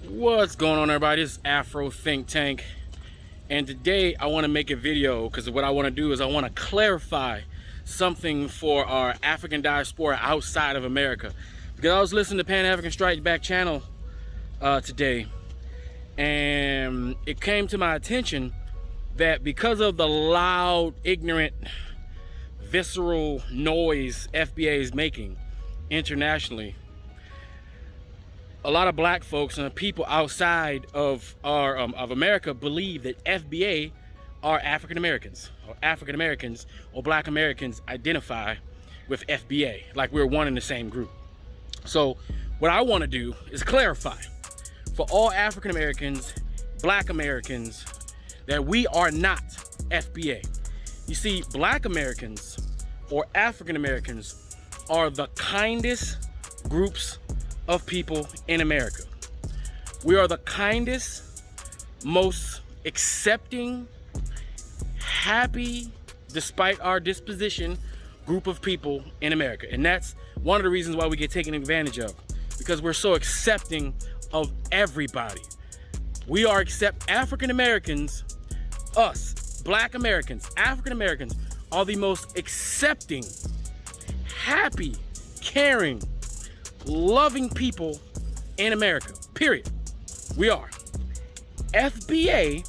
What's going on, everybody? This is Afro Think Tank, and today I want to make a video because what I want to do is I want to clarify something for our African diaspora outside of America. Because I was listening to Pan-African Strike Back channel today, and it came to my attention that because of the loud, ignorant, visceral noise FBA is making internationally, a lot of black folks and people outside of America believe that FBA are African Americans, or black Americans identify with FBA, like we're one in the same group. So what I want to do is clarify for all African Americans, black Americans, that we are not FBA. You see, black Americans or African Americans are the kindest groups of people in America. We are the kindest, most accepting, happy, despite our disposition, group of people in America. And that's one of the reasons why we get taken advantage of, because we're so accepting of everybody. We are African Americans, us, black Americans, African Americans are the most accepting, happy, caring, loving people in America, period. We are. FBA,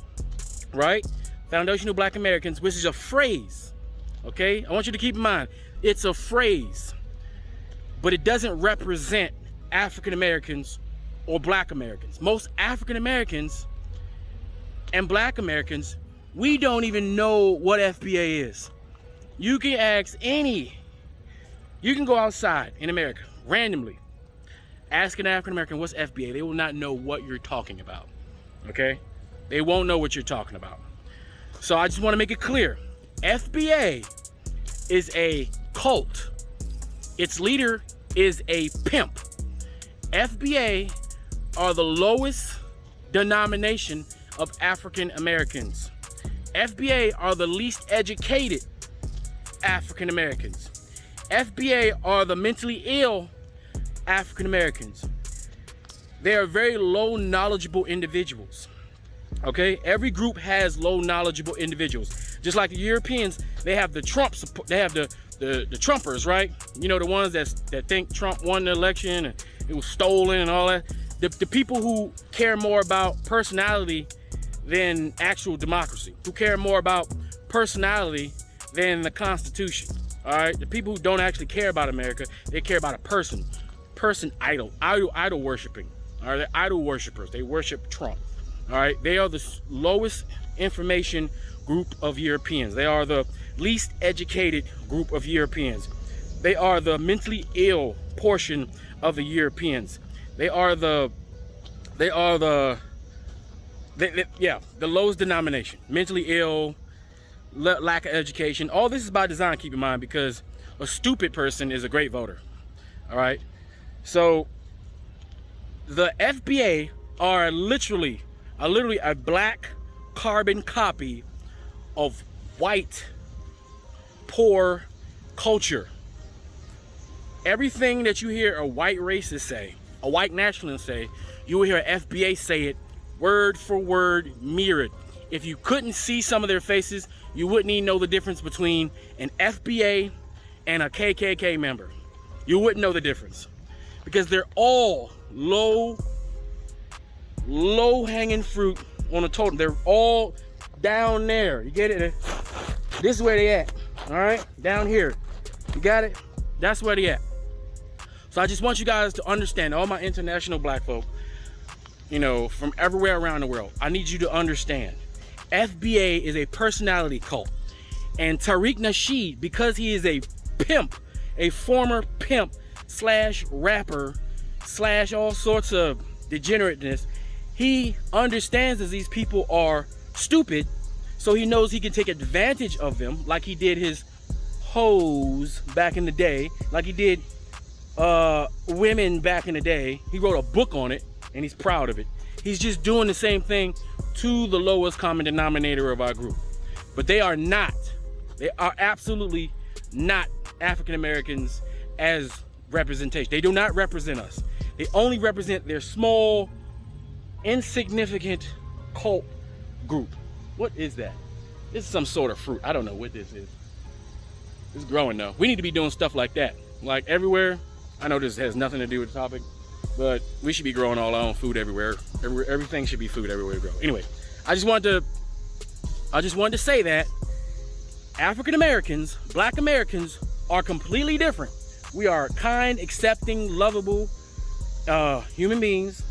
right? Foundational Black Americans, which is a phrase, okay? I want you to keep in mind, it's a phrase, but it doesn't represent African Americans or black Americans. Most African Americans and black Americans, we don't even know what FBA is. You can ask you can go outside in America randomly, ask an African American what's FBA, they will not know what you're talking about, okay? They won't know what you're talking about. So I just want to make it clear, FBA is a cult. Its leader is a pimp. FBA are the lowest denomination of African Americans. FBA are the least educated African Americans. FBA are the mentally ill African Americans. They are very low knowledgeable individuals. Okay, every group has low knowledgeable individuals. Just like the Europeans, they have the the Trumpers, right? You know, the ones that think Trump won the election and it was stolen and all that. The people who care more about personality than actual democracy, who care more about personality than the Constitution. All right, the people who don't actually care about America, they care about a person idol worshiping. All right, they're idol worshipers. They worship Trump. All right, they are the lowest information group of Europeans. They are the least educated group of Europeans. They are the mentally ill portion of the Europeans. They are the lowest denomination. Mentally ill, lack of education. All this is by design, keep in mind, because a stupid person is a great voter. All right, so the FBA are literally a black carbon copy of white poor culture. Everything that you hear a white racist say, a white nationalist say, you will hear FBA say it word for word, mirrored. If you couldn't see some of their faces, you wouldn't even know the difference between an FBA and a KKK member. You wouldn't know the difference, because they're all low hanging fruit on a totem. They're all down there. You get it? This is where they at. All right, down here. You got it? That's where they at. So I just want you guys to understand, all my international black folk, you know, from everywhere around the world, I need you to understand, FBA is a personality cult. And Tariq Nasheed, because he is a pimp, a former pimp slash rapper slash all sorts of degenerateness, he understands that these people are stupid, so he knows he can take advantage of them, like he did his hoes back in the day, like he did women back in the day. He wrote a book on it and he's proud of it. He's just doing the same thing to the lowest common denominator of our group. But they are absolutely not African Americans as representation. They do not represent us. They only represent their small insignificant cult group. What is that? This is some sort of fruit. I don't know what this is. It's growing though. We need to be doing stuff like that. Like everywhere. I know this has nothing to do with the topic, but we should be growing all our own food everywhere. Everything should be food everywhere we go. Anyway, I just wanted to say that African Americans, Black Americans, are completely different. We are kind, accepting, lovable human beings.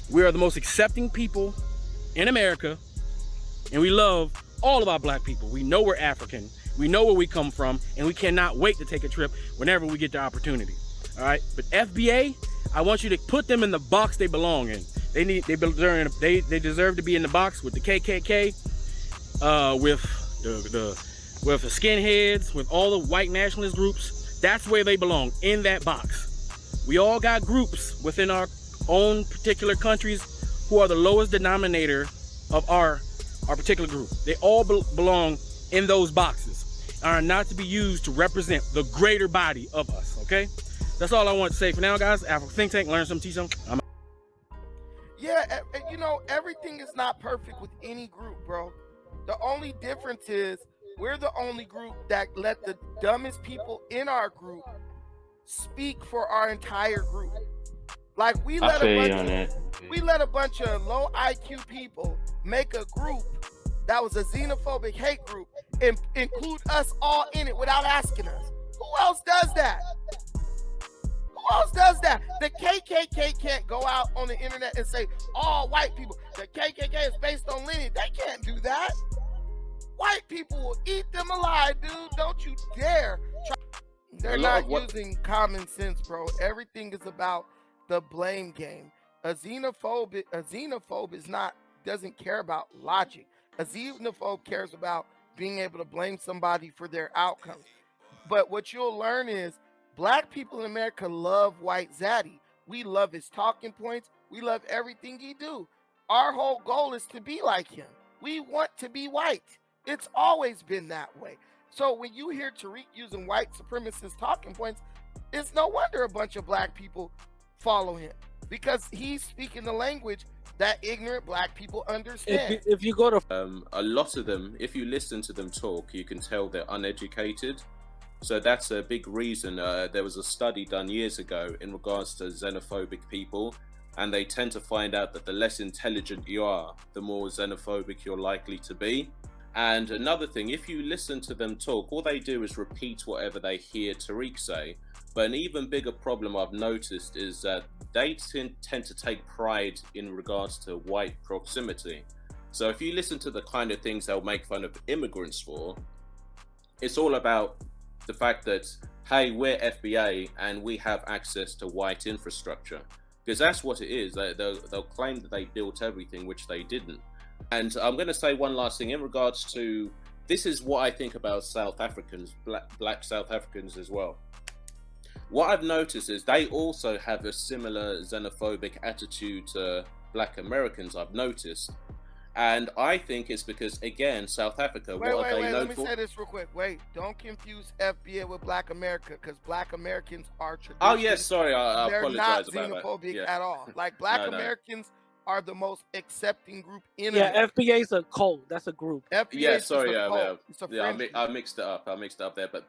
We are the most accepting people in America, and we love all of our Black people. We know we're African. We know where we come from, and we cannot wait to take a trip whenever we get the opportunity. All right, but FBA, I want you to put them in the box they belong in. They deserve to be in the box with the KKK, with the skinheads, with all the white nationalist groups. That's where they belong, in that box. We all got groups within our own particular countries who are the lowest denominator of our particular group. They all belong in those boxes, are not to be used to represent the greater body of us. Okay, that's all I want to say for now, guys. Afro Think Tank, learn something, teach something. Yeah, you know, everything is not perfect with any group, bro. The only difference is we're the only group that let the dumbest people in our group speak for our entire group. Like we let a bunch of low IQ people make a group that was a xenophobic hate group and include us all in it without asking us. Who else does that? Who else does that? The KKK can't go out on the internet and say all white people. The KKK is based on lineage. They can't do that. White people will eat them alive, dude. Don't you dare. They're not using common sense, bro. Everything is about the blame game. A xenophobe doesn't care about logic. A xenophobe cares about being able to blame somebody for their outcomes. But what you'll learn is Black people in America love White Zaddy. We love his talking points. We love everything he do. Our whole goal is to be like him. We want to be white. It's always been that way. So when you hear Tariq using white supremacist talking points, it's no wonder a bunch of Black people follow him, because he's speaking the language that ignorant Black people understand. If you go to a lot of them, if you listen to them talk, you can tell they're uneducated. So that's a big reason. There was a study done years ago in regards to xenophobic people, and they tend to find out that the less intelligent you are, the more xenophobic you're likely to be. And another thing, if you listen to them talk, all they do is repeat whatever they hear Tariq say. But an even bigger problem I've noticed is that they tend to take pride in regards to white proximity. So if you listen to the kind of things they'll make fun of immigrants for, it's all about the fact that, hey, we're FBA and we have access to white infrastructure. Because that's what it is. They'll claim that they built everything, which they didn't. And I'm going to say one last thing in regards to, this is what I think about South Africans, black South Africans as well. What I've noticed is they also have a similar xenophobic attitude to Black Americans, I've noticed. And I think it's because, again, South Africa, wait, let me say this real quick. Wait, don't confuse FBA with Black America, because Black Americans are traditional. Oh, yes, sorry, I apologize about that. They're not xenophobic at all. Like, Black Americans are the most accepting group in America. FBA is a cult. That's a group. FBA I mixed it up there. But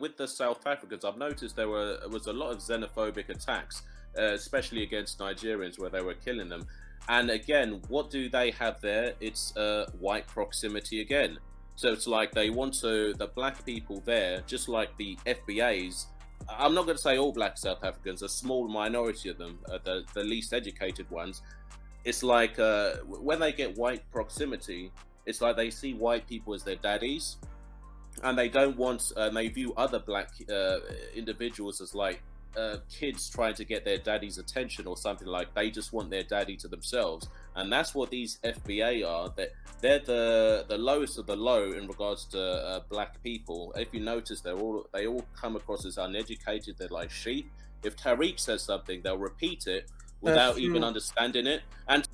with the South Africans, I've noticed there was a lot of xenophobic attacks, especially against Nigerians, where they were killing them. And again, what do they have there? It's white proximity again. So it's like they want the Black people there, just like the FBAs. I'm not going to say all Black South Africans, a small minority of them, the least educated ones. It's like when they get white proximity, it's like they see white people as their daddies, and they don't want, they view other Black individuals as like kids trying to get their daddy's attention or something. Like they just want their daddy to themselves. And that's what these FBA are. They're the lowest of the low in regards to Black people. If you notice, they all come across as uneducated. They're like sheep. If Tariq says something, they'll repeat it without even understanding it. And